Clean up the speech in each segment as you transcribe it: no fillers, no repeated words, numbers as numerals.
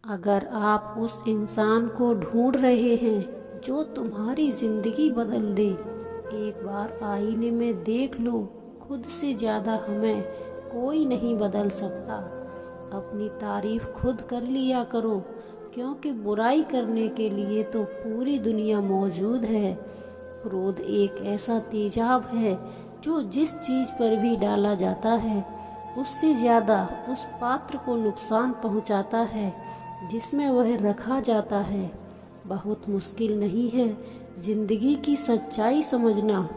अगर आप उस इंसान को ढूंढ रहे हैं जो तुम्हारी जिंदगी बदल दे, एक बार आईने में देख लो। खुद से ज़्यादा हमें कोई नहीं बदल सकता। अपनी तारीफ खुद कर लिया करो, क्योंकि बुराई करने के लिए तो पूरी दुनिया मौजूद है। क्रोध एक ऐसा तेजाब है जो जिस चीज़ पर भी डाला जाता है उससे ज़्यादा उस पात्र को नुकसान पहुंचाता है जिसमें वह रखा जाता है। बहुत मुश्किल नहीं है जिंदगी की सच्चाई समझना।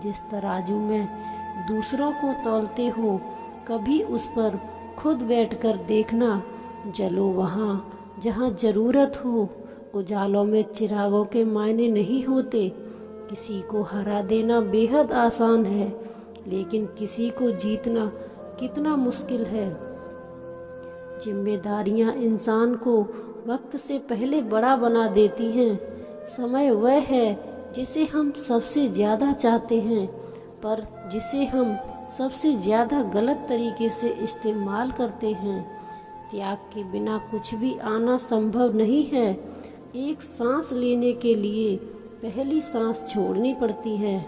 जिस तराजू में दूसरों को तौलते हो, कभी उस पर खुद बैठकर देखना। जलो वहाँ जहाँ ज़रूरत हो। उजालों में चिरागों के मायने नहीं होते। किसी को हरा देना बेहद आसान है, लेकिन किसी को जीतना कितना मुश्किल है। जिम्मेदारियां इंसान को वक्त से पहले बड़ा बना देती हैं। समय वह है जिसे हम सबसे ज़्यादा चाहते हैं, पर जिसे हम सबसे ज़्यादा गलत तरीके से इस्तेमाल करते हैं। त्याग के बिना कुछ भी आना संभव नहीं है। एक सांस लेने के लिए पहली सांस छोड़नी पड़ती है।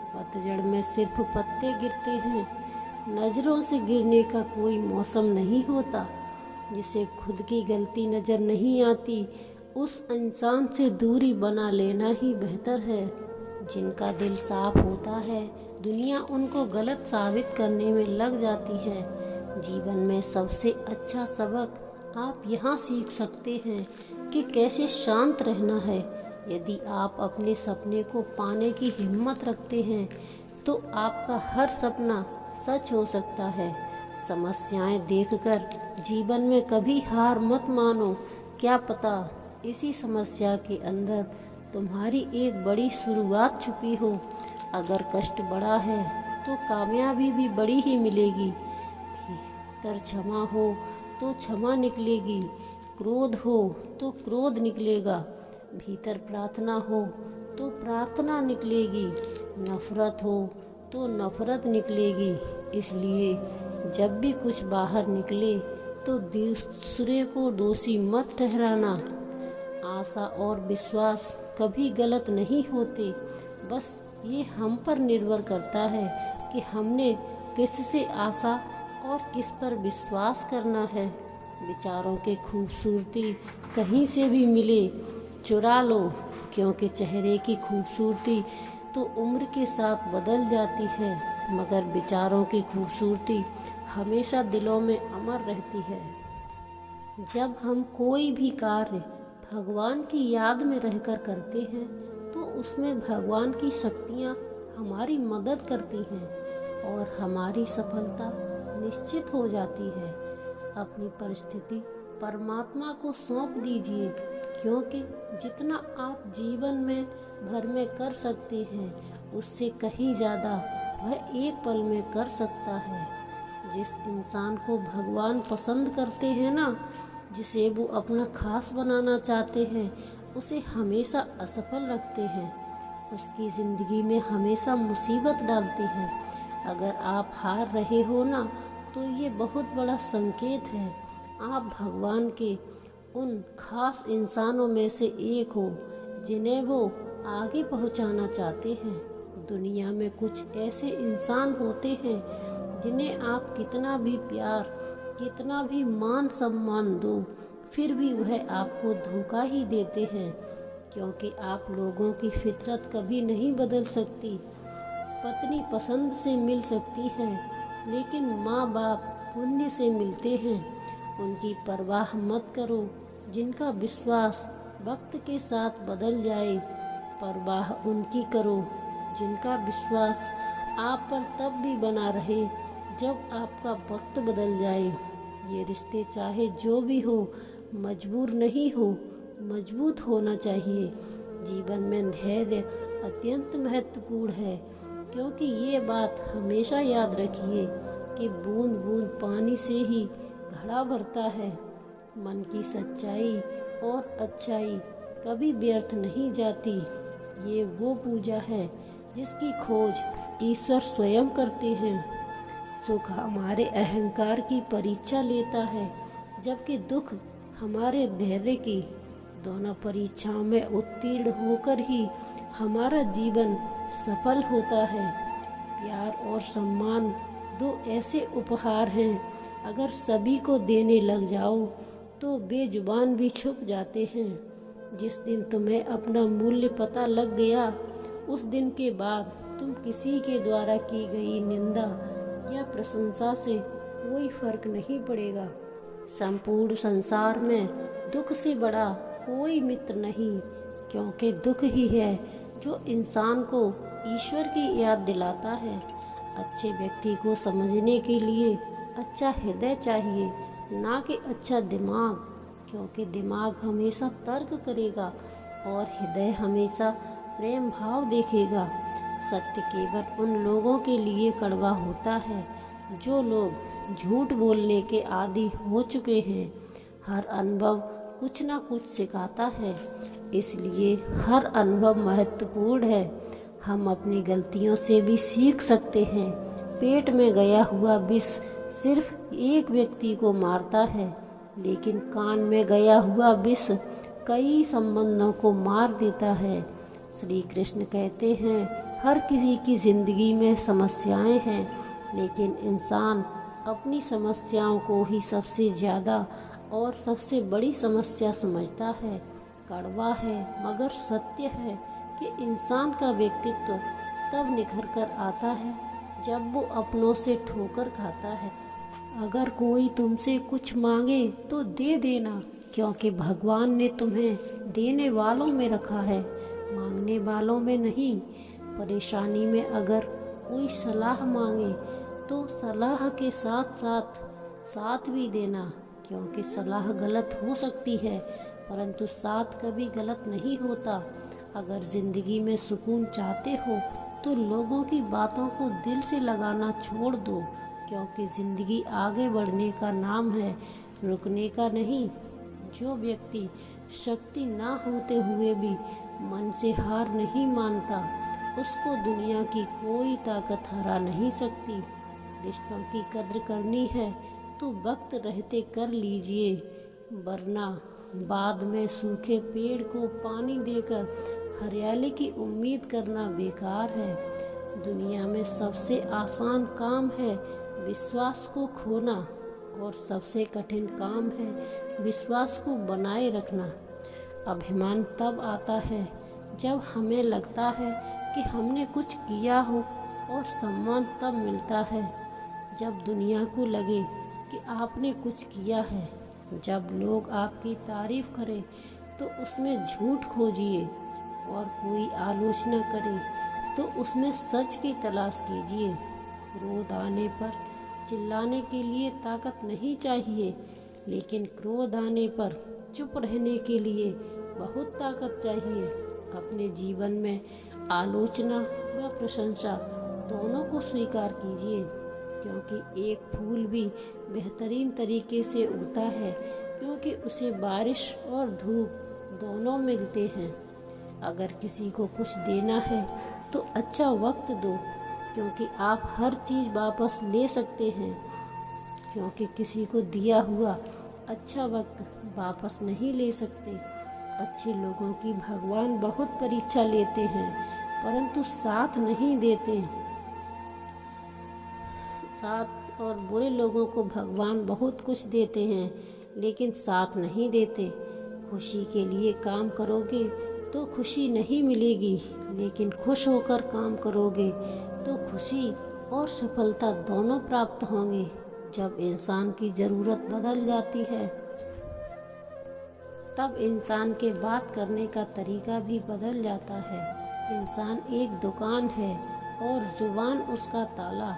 पतझड़ में सिर्फ पत्ते गिरते हैं। नज़रों से गिरने का कोई मौसम नहीं होता। जिसे खुद की गलती नज़र नहीं आती, उस इंसान से दूरी बना लेना ही बेहतर है। जिनका दिल साफ होता है, दुनिया उनको गलत साबित करने में लग जाती है। जीवन में सबसे अच्छा सबक आप यहाँ सीख सकते हैं कि कैसे शांत रहना है। यदि आप अपने सपने को पाने की हिम्मत रखते हैं, तो आपका हर सपना सच हो सकता है। समस्याएं देखकर जीवन में कभी हार मत मानो। क्या पता इसी समस्या के अंदर तुम्हारी एक बड़ी शुरुआत छुपी हो। अगर कष्ट बड़ा है तो कामयाबी भी बड़ी ही मिलेगी। भीतर क्षमा हो तो क्षमा निकलेगी, क्रोध हो तो क्रोध निकलेगा। भीतर प्रार्थना हो तो प्रार्थना निकलेगी, नफरत हो तो नफरत निकलेगी। इसलिए जब भी कुछ बाहर निकले तो दूसरे को दोषी मत ठहराना। आशा और विश्वास कभी गलत नहीं होते। बस ये हम पर निर्भर करता है कि हमने किससे आशा और किस पर विश्वास करना है। विचारों की खूबसूरती कहीं से भी मिले चुरा लो, क्योंकि चेहरे की खूबसूरती तो उम्र के साथ बदल जाती है, मगर विचारों की खूबसूरती हमेशा दिलों में अमर रहती है। जब हम कोई भी कार्य भगवान की याद में रहकर करते हैं, तो उसमें भगवान की शक्तियाँ हमारी मदद करती हैं और हमारी सफलता निश्चित हो जाती है। अपनी परिस्थिति परमात्मा को सौंप दीजिए, क्योंकि जितना आप जीवन में भर में कर सकते हैं, उससे कहीं ज़्यादा वह एक पल में कर सकता है। जिस इंसान को भगवान पसंद करते हैं ना, जिसे वो अपना खास बनाना चाहते हैं, उसे हमेशा असफल रखते हैं। उसकी ज़िंदगी में हमेशा मुसीबत डालते हैं। अगर आप हार रहे हो ना, तो ये बहुत बड़ा संकेत है। आप भगवान के उन खास इंसानों में से एक हो जिन्हें वो आगे पहुंचाना चाहते हैं। दुनिया में कुछ ऐसे इंसान होते हैं जिन्हें आप कितना भी प्यार, कितना भी मान सम्मान दो, फिर भी वह आपको धोखा ही देते हैं, क्योंकि आप लोगों की फितरत कभी नहीं बदल सकती। पत्नी पसंद से मिल सकती है, लेकिन माँ बाप पुण्य से मिलते हैं। उनकी परवाह मत करो जिनका विश्वास वक्त के साथ बदल जाए। परवाह उनकी करो जिनका विश्वास आप पर तब भी बना रहे जब आपका वक्त बदल जाए। ये रिश्ते चाहे जो भी हो, मजबूर नहीं हो, मजबूत होना चाहिए। जीवन में धैर्य अत्यंत महत्वपूर्ण है, क्योंकि ये बात हमेशा याद रखिए कि बूंद बूंद पानी से ही घड़ा भरता है। मन की सच्चाई और अच्छाई कभी व्यर्थ नहीं जाती। ये वो पूजा है जिसकी खोज ईश्वर स्वयं करते हैं। सुख हमारे अहंकार की परीक्षा लेता है, जबकि दुख हमारे धैर्य की। दोनों परीक्षाओं में उत्तीर्ण होकर ही हमारा जीवन सफल होता है। प्यार और सम्मान दो ऐसे उपहार हैं, अगर सभी को देने लग जाओ तो बेजुबान भी छुप जाते हैं। जिस दिन तुम्हें अपना मूल्य पता लग गया, उस दिन के बाद तुम किसी के द्वारा की गई निंदा या प्रशंसा से कोई फर्क नहीं पड़ेगा। संपूर्ण संसार में दुख से बड़ा कोई मित्र नहीं, क्योंकि दुख ही है जो इंसान को ईश्वर की याद दिलाता है। अच्छे व्यक्ति को समझने के लिए अच्छा हृदय चाहिए, ना कि अच्छा दिमाग, क्योंकि दिमाग हमेशा तर्क करेगा और हृदय हमेशा प्रेम भाव देखेगा। सत्य केवल उन लोगों के लिए कड़वा होता है जो लोग झूठ बोलने के आदी हो चुके हैं। हर अनुभव कुछ ना कुछ सिखाता है, इसलिए हर अनुभव महत्वपूर्ण है। हम अपनी गलतियों से भी सीख सकते हैं। पेट में गया हुआ विष सिर्फ एक व्यक्ति को मारता है, लेकिन कान में गया हुआ विष कई संबंधों को मार देता है। श्री कृष्ण कहते हैं, हर किसी की जिंदगी में समस्याएं हैं, लेकिन इंसान अपनी समस्याओं को ही सबसे ज़्यादा और सबसे बड़ी समस्या समझता है। कड़वा है मगर सत्य है कि इंसान का व्यक्तित्व तब निखर कर आता है जब वो अपनों से ठोकर खाता है। अगर कोई तुमसे कुछ मांगे तो दे देना, क्योंकि भगवान ने तुम्हें देने वालों में रखा है, मांगने वालों में नहीं। परेशानी में अगर कोई सलाह मांगे तो सलाह के साथ साथ साथ भी देना, क्योंकि सलाह गलत हो सकती है परंतु साथ कभी गलत नहीं होता। अगर ज़िंदगी में सुकून चाहते हो तो लोगों की बातों को दिल से लगाना छोड़ दो, क्योंकि ज़िंदगी आगे बढ़ने का नाम है, रुकने का नहीं। जो व्यक्ति शक्ति ना होते हुए भी मन से हार नहीं मानता, उसको दुनिया की कोई ताकत हरा नहीं सकती। रिश्तों की कद्र करनी है तो वक्त रहते कर लीजिए, वरना बाद में सूखे पेड़ को पानी देकर हरियाली की उम्मीद करना बेकार है। दुनिया में सबसे आसान काम है विश्वास को खोना, और सबसे कठिन काम है विश्वास को बनाए रखना। अभिमान तब आता है जब हमें लगता है कि हमने कुछ किया हो, और सम्मान तब मिलता है जब दुनिया को लगे कि आपने कुछ किया है। जब लोग आपकी तारीफ करें तो उसमें झूठ खोजिए, और कोई आलोचना करे तो उसमें सच की तलाश कीजिए। क्रोध आने पर चिल्लाने के लिए ताकत नहीं चाहिए, लेकिन क्रोध आने पर चुप रहने के लिए बहुत ताकत चाहिए। अपने जीवन में आलोचना व प्रशंसा दोनों को स्वीकार कीजिए, क्योंकि एक फूल भी बेहतरीन तरीके से उगता है क्योंकि उसे बारिश और धूप दोनों मिलते हैं। अगर किसी को कुछ देना है तो अच्छा वक्त दो, क्योंकि आप हर चीज़ वापस ले सकते हैं, क्योंकि किसी को दिया हुआ अच्छा वक्त वापस नहीं ले सकते। अच्छे लोगों की भगवान बहुत परीक्षा लेते हैं परंतु साथ नहीं देते। साथ और बुरे लोगों को भगवान बहुत कुछ देते हैं लेकिन साथ नहीं देते। खुशी के लिए काम करोगे तो खुशी नहीं मिलेगी, लेकिन खुश होकर काम करोगे तो खुशी और सफलता दोनों प्राप्त होंगे। जब इंसान की ज़रूरत बदल जाती है तब इंसान के बात करने का तरीका भी बदल जाता है। इंसान एक दुकान है और जुबान उसका ताला।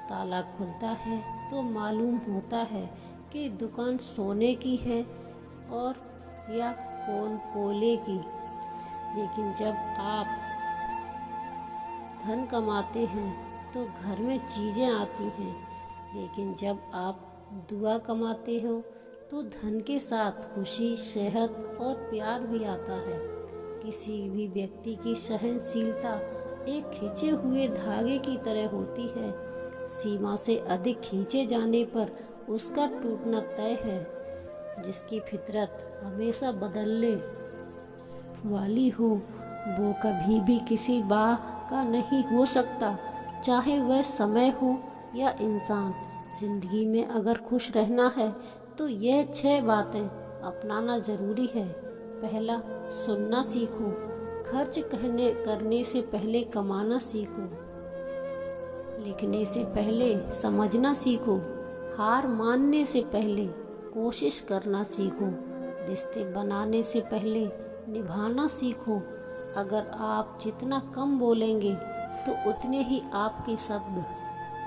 ताला खुलता है तो मालूम होता है कि दुकान सोने की है और या कौन कोयले की। लेकिन जब आप धन कमाते हैं तो घर में चीज़ें आती हैं, लेकिन जब आप दुआ कमाते हो तो धन के साथ खुशी, सेहत और प्यार भी आता है। किसी भी व्यक्ति की सहनशीलता एक खींचे हुए धागे की तरह होती है। सीमा से अधिक खींचे जाने पर उसका टूटना तय है। जिसकी फितरत हमेशा बदलने वाली हो, वो कभी भी किसी बात का नहीं हो सकता, चाहे वह समय हो या इंसान। जिंदगी में अगर खुश रहना है तो यह 6 बातें अपनाना ज़रूरी है। पहला, सुनना सीखो। खर्च करने से पहले कमाना सीखो। लिखने से पहले समझना सीखो। हार मानने से पहले कोशिश करना सीखो। रिश्ते बनाने से पहले निभाना सीखो। अगर आप जितना कम बोलेंगे तो उतने ही आपके शब्द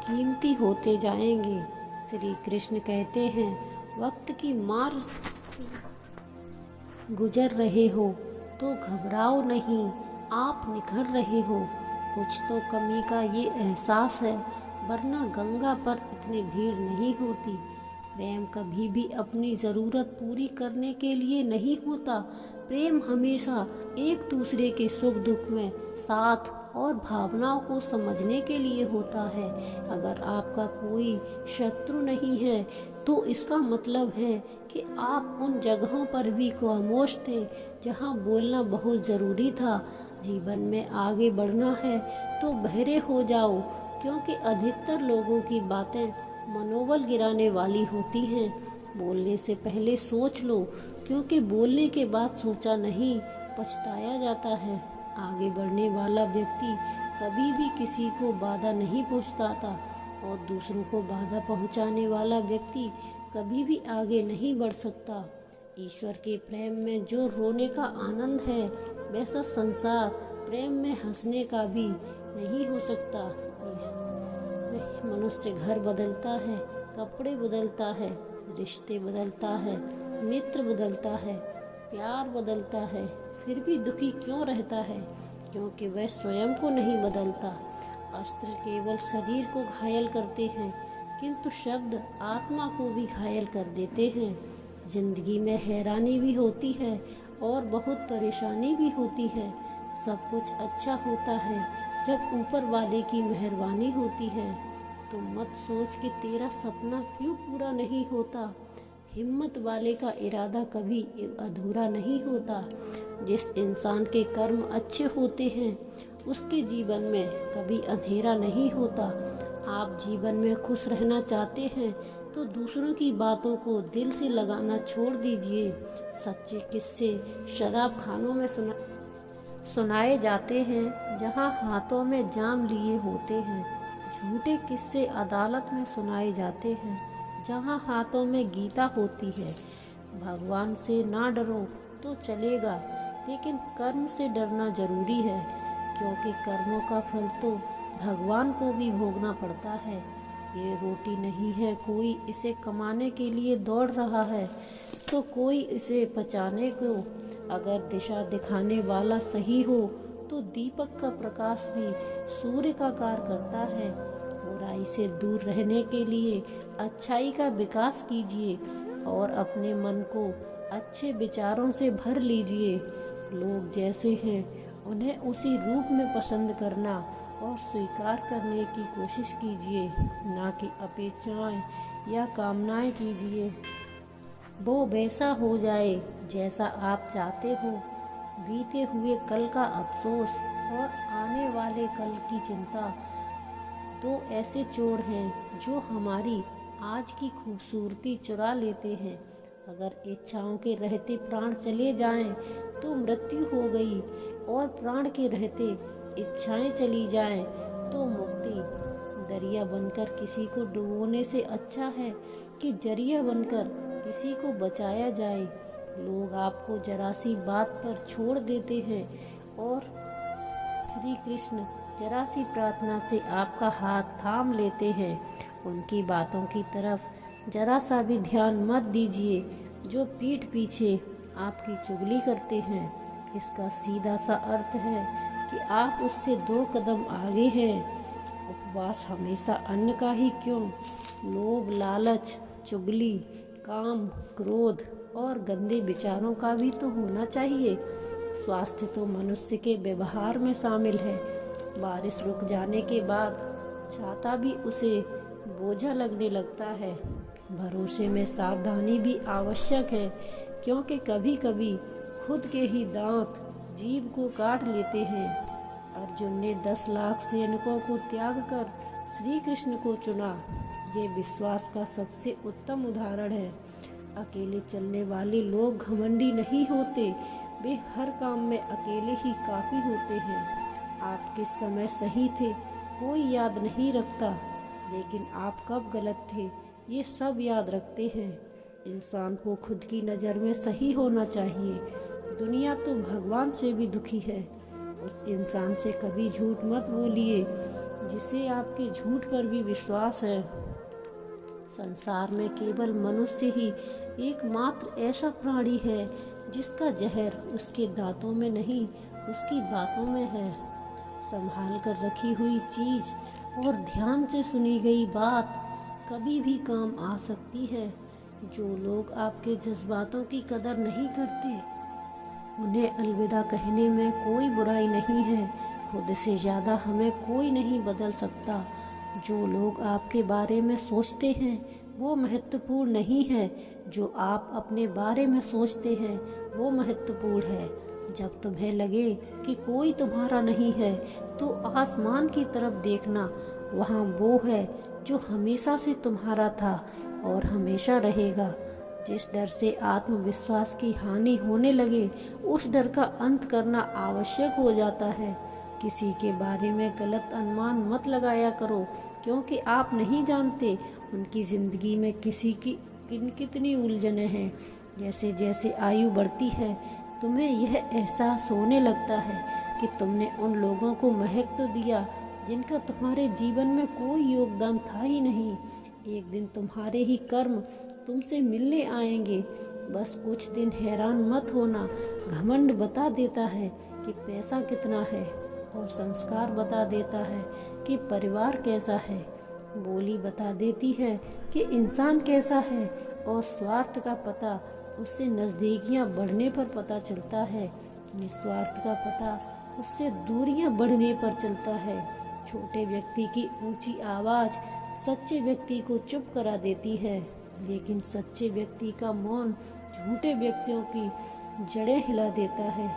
कीमती होते जाएंगे। श्री कृष्ण कहते हैं, वक्त की मार से गुजर रहे हो तो घबराओ नहीं, आप निखर रहे हो। कुछ तो कमी का ये एहसास है, वरना गंगा पर इतनी भीड़ नहीं होती। प्रेम कभी भी अपनी ज़रूरत पूरी करने के लिए नहीं होता। प्रेम हमेशा एक दूसरे के सुख दुख में साथ और भावनाओं को समझने के लिए होता है। अगर आपका कोई शत्रु नहीं है तो इसका मतलब है कि आप उन जगहों पर भी खामोश थे जहां बोलना बहुत ज़रूरी था। जीवन में आगे बढ़ना है तो बहरे हो जाओ, क्योंकि अधिकतर लोगों की बातें मनोबल गिराने वाली होती हैं। बोलने से पहले सोच लो, क्योंकि बोलने के बाद सोचा नहीं पछताया जाता है। आगे बढ़ने वाला व्यक्ति कभी भी किसी को बाधा नहीं पहुंचाता और दूसरों को बाधा पहुंचाने वाला व्यक्ति कभी भी आगे नहीं बढ़ सकता। ईश्वर के प्रेम में जो रोने का आनंद है, वैसा संसार प्रेम में हंसने का भी नहीं हो सकता। नहीं, मनुष्य घर बदलता है, कपड़े बदलता है, रिश्ते बदलता है, मित्र बदलता है, प्यार बदलता है, फिर भी दुखी क्यों रहता है? क्योंकि वह स्वयं को नहीं बदलता। अस्त्र केवल शरीर को घायल करते हैं, किंतु शब्द आत्मा को भी घायल कर देते हैं। जिंदगी में हैरानी भी होती है और बहुत परेशानी भी होती है। सब कुछ अच्छा होता है जब ऊपर वाले की मेहरबानी होती है। तो मत सोच कि तेरा सपना क्यों पूरा नहीं होता। हिम्मत वाले का इरादा कभी अधूरा नहीं होता। जिस इंसान के कर्म अच्छे होते हैं उसके जीवन में कभी अंधेरा नहीं होता। आप जीवन में खुश रहना चाहते हैं तो दूसरों की बातों को दिल से लगाना छोड़ दीजिए। सच्चे किस्से शराब खानों में सुनाए जाते हैं, जहां हाथों में जाम लिए होते हैं। झूठे किस्से अदालत में सुनाए जाते हैं, जहां हाथों में गीता होती है। भगवान से ना डरो तो चलेगा, लेकिन कर्म से डरना जरूरी है, क्योंकि कर्मों का फल तो भगवान को भी भोगना पड़ता है। ये रोटी नहीं है, कोई इसे कमाने के लिए दौड़ रहा है तो कोई इसे पचाने को। अगर दिशा दिखाने वाला सही हो तो दीपक का प्रकाश भी सूर्य का कार्य करता है। बुराई से दूर रहने के लिए अच्छाई का विकास कीजिए और अपने मन को अच्छे विचारों से भर लीजिए। लोग जैसे हैं उन्हें उसी रूप में पसंद करना और स्वीकार करने की कोशिश कीजिए, ना कि अपेक्षाएं या कामनाएं कीजिए। वो वैसा हो जाए जैसा आप चाहते हो। बीते हुए कल का अफसोस और आने वाले कल की चिंता दो ऐसे चोर हैं जो हमारी आज की खूबसूरती चुरा लेते हैं। अगर इच्छाओं के रहते प्राण चले जाएं तो मृत्यु हो गई, और प्राण के रहते इच्छाएं चली जाएं तो मुक्ति। दरिया बनकर किसी को डुबोने से अच्छा है कि जरिया बनकर किसी को बचाया जाए। लोग आपको जरा सी बात पर छोड़ देते हैं और श्री कृष्ण जरा सी प्रार्थना से आपका हाथ थाम लेते हैं। उनकी बातों की तरफ जरा सा भी ध्यान मत दीजिए जो पीठ पीछे आपकी चुगली करते हैं। इसका सीधा सा अर्थ है कि आप उससे 2 कदम आगे हैं। उपवास हमेशा अन्न का ही क्यों, लोभ, लालच, चुगली, काम, क्रोध और गंदे विचारों का भी तो होना चाहिए। स्वास्थ्य तो मनुष्य के व्यवहार में शामिल है। बारिश रुक जाने के बाद छाता भी उसे बोझा लगने लगता है। भरोसे में सावधानी भी आवश्यक है, क्योंकि कभी कभी खुद के ही दांत जीभ को काट लेते हैं। अर्जुन ने 10 लाख सैनिकों को त्याग कर श्री कृष्ण को चुना। ये विश्वास का सबसे उत्तम उदाहरण है। अकेले चलने वाले लोग घमंडी नहीं होते, वे हर काम में अकेले ही काफ़ी होते हैं। आपके समय सही थे, कोई याद नहीं रखता, लेकिन आप कब गलत थे ये सब याद रखते हैं। इंसान को खुद की नज़र में सही होना चाहिए। दुनिया तो भगवान से भी दुखी है। उस इंसान से कभी झूठ मत बोलिए जिसे आपके झूठ पर भी विश्वास है। संसार में केवल मनुष्य ही एकमात्र ऐसा प्राणी है जिसका जहर उसके दांतों में नहीं, उसकी बातों में है। संभाल कर रखी हुई चीज़ और ध्यान से सुनी गई बात कभी भी काम आ सकती है। जो लोग आपके जज्बातों की कदर नहीं करते, उन्हें अलविदा कहने में कोई बुराई नहीं है। खुद से ज़्यादा हमें कोई नहीं बदल सकता। जो लोग आपके बारे में सोचते हैं वो महत्वपूर्ण नहीं है, जो आप अपने बारे में सोचते हैं वो महत्वपूर्ण है। जब तुम्हें लगे कि कोई तुम्हारा नहीं है तो आसमान की तरफ देखना, वहाँ वो है जो हमेशा से तुम्हारा था और हमेशा रहेगा। जिस डर से आत्मविश्वास की हानि होने लगे, उस डर का अंत करना आवश्यक हो जाता है। किसी के बारे में गलत अनुमान मत लगाया करो, क्योंकि आप नहीं जानते उनकी ज़िंदगी में कितनी उलझनें हैं। जैसे जैसे आयु बढ़ती है, तुम्हें यह एहसास होने लगता है कि तुमने उन लोगों को महत्व दिया जिनका तुम्हारे जीवन में कोई योगदान था ही नहीं। एक दिन तुम्हारे ही कर्म तुमसे मिलने आएंगे। बस कुछ दिन हैरान मत होना। घमंड बता देता है कि पैसा कितना है, और संस्कार बता देता है कि परिवार कैसा है। बोली बता देती है कि इंसान कैसा है, और स्वार्थ का पता उससे नज़दीकियाँ बढ़ने पर पता चलता है। निस्वार्थ का पता उससे दूरियाँ बढ़ने पर चलता है। छोटे व्यक्ति की ऊंची आवाज़ सच्चे व्यक्ति को चुप करा देती है, लेकिन सच्चे व्यक्ति का मौन झूठे व्यक्तियों की जड़ें हिला देता है।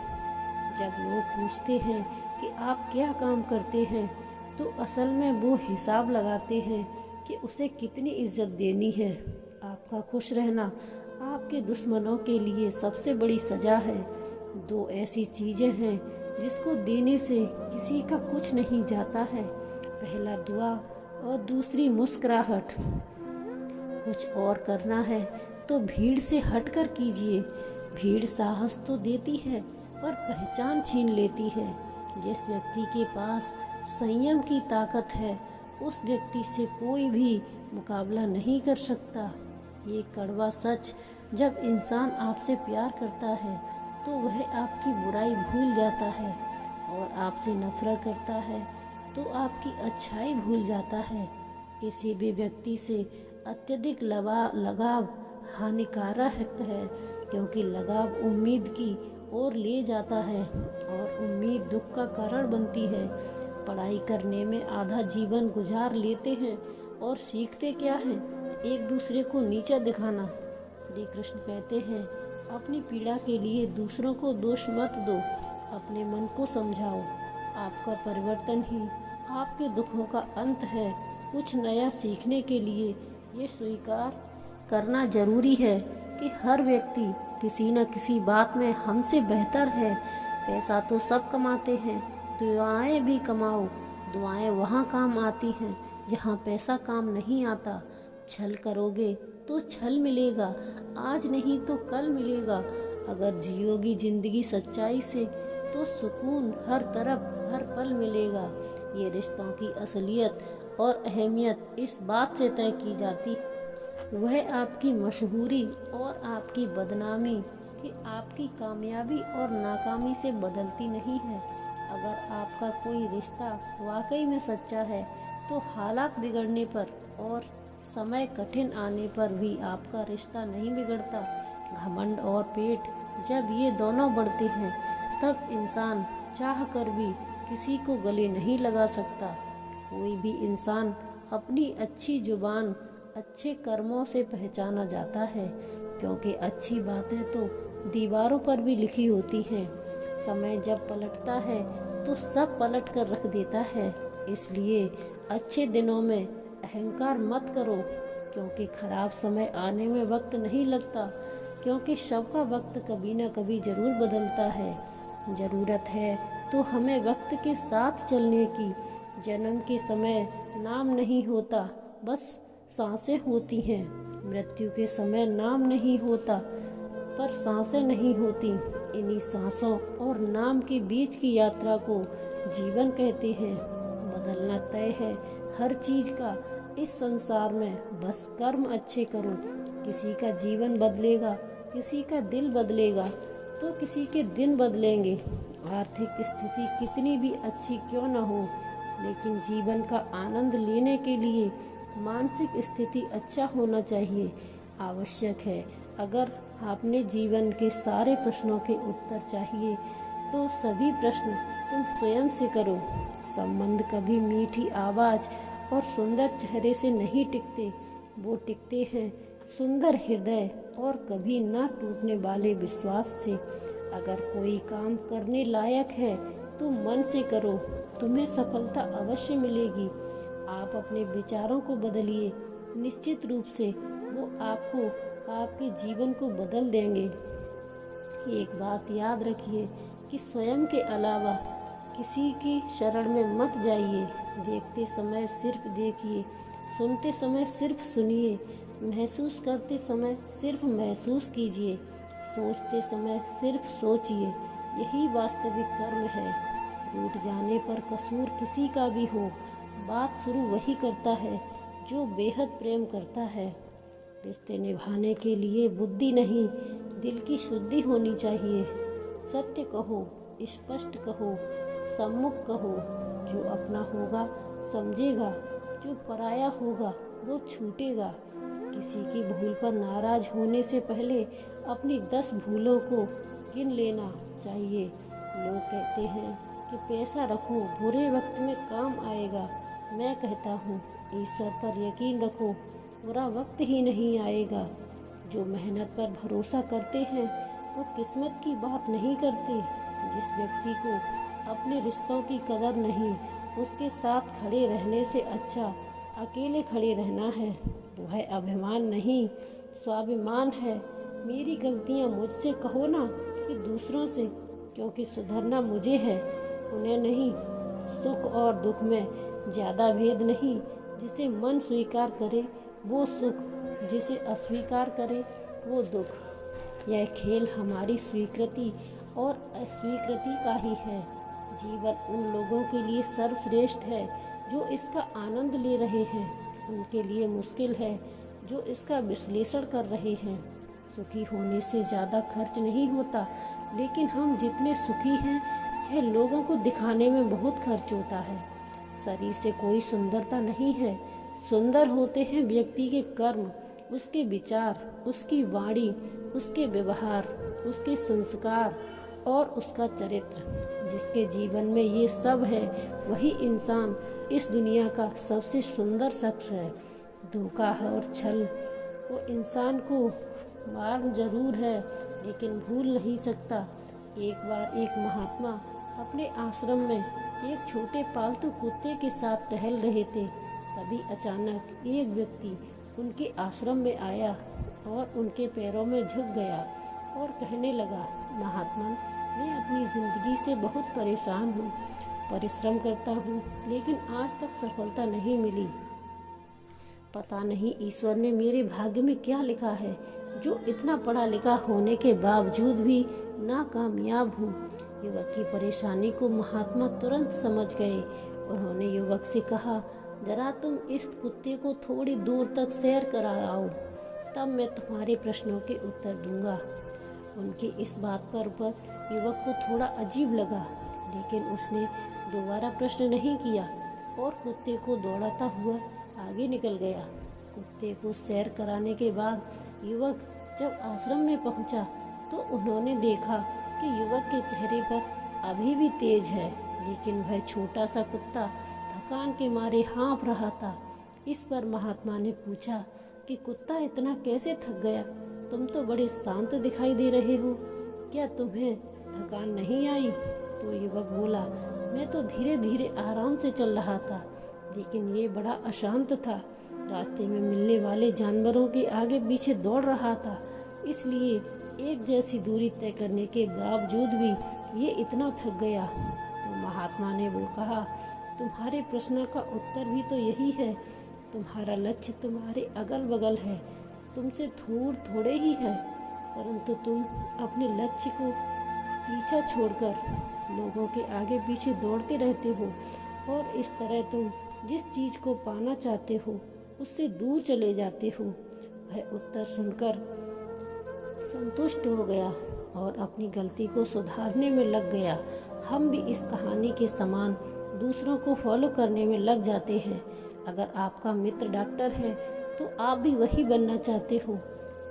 जब लोग पूछते हैं कि आप क्या काम करते हैं, तो असल में वो हिसाब लगाते हैं कि उसे कितनी इज्जत देनी है। आपका खुश रहना आपके दुश्मनों के लिए सबसे बड़ी सज़ा है। 2 ऐसी चीज़ें हैं जिसको देने से किसी का कुछ नहीं जाता है। पहला दुआ और दूसरी मुस्कुराहट। कुछ और करना है तो भीड़ से हटकर कीजिए। भीड़ साहस तो देती है पर पहचान छीन लेती है। जिस व्यक्ति के पास संयम की ताकत है, उस व्यक्ति से कोई भी मुकाबला नहीं कर सकता। ये कड़वा सच, जब इंसान आपसे प्यार करता है तो वह आपकी बुराई भूल जाता है, और आपसे नफरत करता है तो आपकी अच्छाई भूल जाता है। किसी भी व्यक्ति से अत्यधिक लगाव हानिकारक है, क्योंकि लगाव उम्मीद की ओर ले जाता है, और उम्मीद दुख का कारण बनती है। पढ़ाई करने में आधा जीवन गुजार लेते हैं और सीखते क्या हैं? एक दूसरे को नीचा दिखाना। श्री कृष्ण कहते हैं, अपनी पीड़ा के लिए दूसरों को दोष मत दो, अपने मन को समझाओ। आपका परिवर्तन ही आपके दुखों का अंत है। कुछ नया सीखने के लिए ये स्वीकार करना जरूरी है कि हर व्यक्ति किसी न किसी बात में हमसे बेहतर है। पैसा तो सब कमाते हैं, दुआएं भी कमाओ। दुआएं वहाँ काम आती हैं जहाँ पैसा काम नहीं आता। छल करोगे तो छल मिलेगा, आज नहीं तो कल मिलेगा। अगर जियोगी जिंदगी सच्चाई से तो सुकून हर तरफ हर पल मिलेगा। ये रिश्तों की असलियत और अहमियत इस बात से तय की जाती, वह आपकी मशहूरी और आपकी बदनामी कि आपकी कामयाबी और नाकामी से बदलती नहीं है। अगर आपका कोई रिश्ता वाकई में सच्चा है तो हालात बिगड़ने पर और समय कठिन आने पर भी आपका रिश्ता नहीं बिगड़ता। घमंड और पेट जब ये दोनों बढ़ते हैं, तब इंसान चाह कर भी किसी को गले नहीं लगा सकता। कोई भी इंसान अपनी अच्छी जुबान अच्छे कर्मों से पहचाना जाता है, क्योंकि अच्छी बातें तो दीवारों पर भी लिखी होती हैं। समय जब पलटता है तो सब पलट कर रख देता है। इसलिए अच्छे दिनों में अहंकार मत करो, क्योंकि खराब समय आने में वक्त नहीं लगता, क्योंकि सबका वक्त कभी ना कभी ज़रूर बदलता है। ज़रूरत है तो हमें वक्त के साथ चलने की। जन्म के समय नाम नहीं होता, बस सांसें होती हैं। मृत्यु के समय नाम नहीं होता, पर सांसें नहीं होती। इन्हीं सांसों और नाम के बीच की यात्रा को जीवन कहते हैं। बदलना तय है हर चीज़ का इस संसार में, बस कर्म अच्छे करो। किसी का जीवन बदलेगा, किसी का दिल बदलेगा, तो किसी के दिन बदलेंगे। आर्थिक स्थिति कितनी भी अच्छी क्यों न हो, लेकिन जीवन का आनंद लेने के लिए मानसिक स्थिति अच्छा होना चाहिए, आवश्यक है। अगर आपने जीवन के सारे प्रश्नों के उत्तर चाहिए तो सभी प्रश्न तुम स्वयं से करो। संबंध कभी मीठी आवाज़ और सुंदर चेहरे से नहीं टिकते, वो टिकते हैं सुंदर हृदय और कभी ना टूटने वाले विश्वास से। अगर कोई काम करने लायक है तो मन से करो, तुम्हें सफलता अवश्य मिलेगी। आप अपने विचारों को बदलिए, निश्चित रूप से वो आपको, आपके जीवन को बदल देंगे। एक बात याद रखिए कि स्वयं के अलावा किसी की शरण में मत जाइए। देखते समय सिर्फ देखिए, सुनते समय सिर्फ सुनिए, महसूस करते समय सिर्फ महसूस कीजिए, सोचते समय सिर्फ सोचिए। यही वास्तविक कर्म है। रूठ जाने पर कसूर किसी का भी हो, बात शुरू वही करता है जो बेहद प्रेम करता है। रिश्ते निभाने के लिए बुद्धि नहीं, दिल की शुद्धि होनी चाहिए। सत्य कहो, स्पष्ट कहो, सम्मुख कहो। जो अपना होगा समझेगा, जो पराया होगा वो छूटेगा। किसी की भूल पर नाराज होने से पहले अपनी 10 भूलों को गिन लेना चाहिए। लोग कहते हैं कि पैसा रखो, बुरे वक्त में काम आएगा। मैं कहता हूँ ईश्वर पर यकीन रखो, बुरा वक्त ही नहीं आएगा। जो मेहनत पर भरोसा करते हैं वो किस्मत की बात नहीं करते। जिस व्यक्ति को अपने रिश्तों की कदर नहीं, उसके साथ खड़े रहने से अच्छा अकेले खड़े रहना है। वह अभिमान नहीं, स्वाभिमान है। मेरी गलतियाँ मुझसे कहो ना कि दूसरों से, क्योंकि सुधरना मुझे है, उन्हें नहीं। सुख और दुख में ज़्यादा भेद नहीं। जिसे मन स्वीकार करे वो सुख, जिसे अस्वीकार करे वो दुख। यह खेल हमारी स्वीकृति और अस्वीकृति का ही है। जीवन उन लोगों के लिए सर्वश्रेष्ठ है जो इसका आनंद ले रहे हैं, उनके लिए मुश्किल है जो इसका विश्लेषण कर रहे हैं। सुखी होने से ज़्यादा खर्च नहीं होता, लेकिन हम जितने सुखी हैं यह लोगों को दिखाने में बहुत खर्च होता है। शरीर से कोई सुंदरता नहीं है, सुंदर होते हैं व्यक्ति के कर्म, उसके विचार, उसकी वाणी, उसके व्यवहार, उसके संस्कार और उसका चरित्र। जिसके जीवन में ये सब है वही इंसान इस दुनिया का सबसे सुंदर शख्स है। धोखा और छल वो इंसान को मार जरूर है, लेकिन भूल नहीं सकता। एक बार एक महात्मा अपने आश्रम में एक छोटे पालतू कुत्ते के साथ टहल रहे थे। तभी अचानक एक व्यक्ति उनके आश्रम में आया और उनके पैरों में झुक गया और कहने लगा, महात्मा, मैं अपनी ज़िंदगी से बहुत परेशान हूँ। परिश्रम करता हूँ लेकिन आज तक सफलता नहीं मिली। पता नहीं ईश्वर ने मेरे भाग्य में क्या लिखा है जो इतना पढ़ा लिखा होने के बावजूद भी नाकामयाब हूँ। युवक की परेशानी को महात्मा तुरंत समझ गए। उन्होंने युवक से कहा, जरा तुम इस कुत्ते को थोड़ी दूर तक सैर कराओ, तब मैं तुम्हारे प्रश्नों के उत्तर दूंगा। उनकी इस बात पर युवक को थोड़ा अजीब लगा, लेकिन उसने दोबारा प्रश्न नहीं किया और कुत्ते को दौड़ाता हुआ आगे निकल गया। कुत्ते को सैर कराने के बाद युवक जब आश्रम में पहुंचा तो उन्होंने देखा कि युवक के चेहरे पर अभी भी तेज है, लेकिन वह छोटा सा कुत्ता थकान के मारे हाँफ रहा था। इस पर महात्मा ने पूछा, कि कुत्ता इतना कैसे थक गया। तुम तो बड़े शांत दिखाई दे रहे हो, क्या तुम्हें थकान नहीं आई? तो युवक बोला, मैं तो धीरे धीरे आराम से चल रहा था, लेकिन ये बड़ा अशांत था। रास्ते में मिलने वाले जानवरों के आगे पीछे दौड़ रहा था, इसलिए एक जैसी दूरी तय करने के बावजूद भी ये इतना थक गया। तो महात्मा ने वो कहा, तुम्हारे प्रश्न का उत्तर भी तो यही है। तुम्हारा लक्ष्य तुम्हारे अगल बगल है, तुमसे दूर थोड़े ही है, परंतु तुम अपने लक्ष्य को पीछा छोड़कर लोगों के आगे पीछे दौड़ते रहते हो, और इस तरह तुम जिस चीज़ को पाना चाहते हो उससे दूर चले जाते हो। वह उत्तर सुनकर संतुष्ट हो गया और अपनी गलती को सुधारने में लग गया। हम भी इस कहानी के समान दूसरों को फॉलो करने में लग जाते हैं। अगर आपका मित्र डॉक्टर है तो आप भी वही बनना चाहते हो,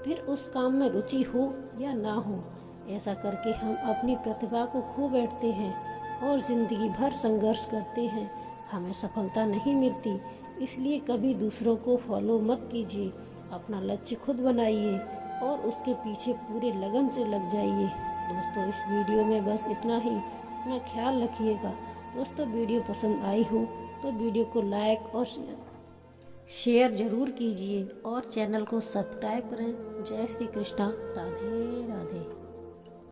फिर उस काम में रुचि हो या ना हो। ऐसा करके हम अपनी प्रतिभा को खो बैठते हैं और ज़िंदगी भर संघर्ष करते हैं, हमें सफलता नहीं मिलती। इसलिए कभी दूसरों को फॉलो मत कीजिए, अपना लक्ष्य खुद बनाइए और उसके पीछे पूरे लगन से लग जाइए। दोस्तों, इस वीडियो में बस इतना ही। अपना ख्याल रखिएगा। दोस्तों, वीडियो पसंद आई हो तो वीडियो को लाइक और शेयर ज़रूर कीजिए और चैनल को सब्सक्राइब करें। जय श्री कृष्णा। राधे राधे।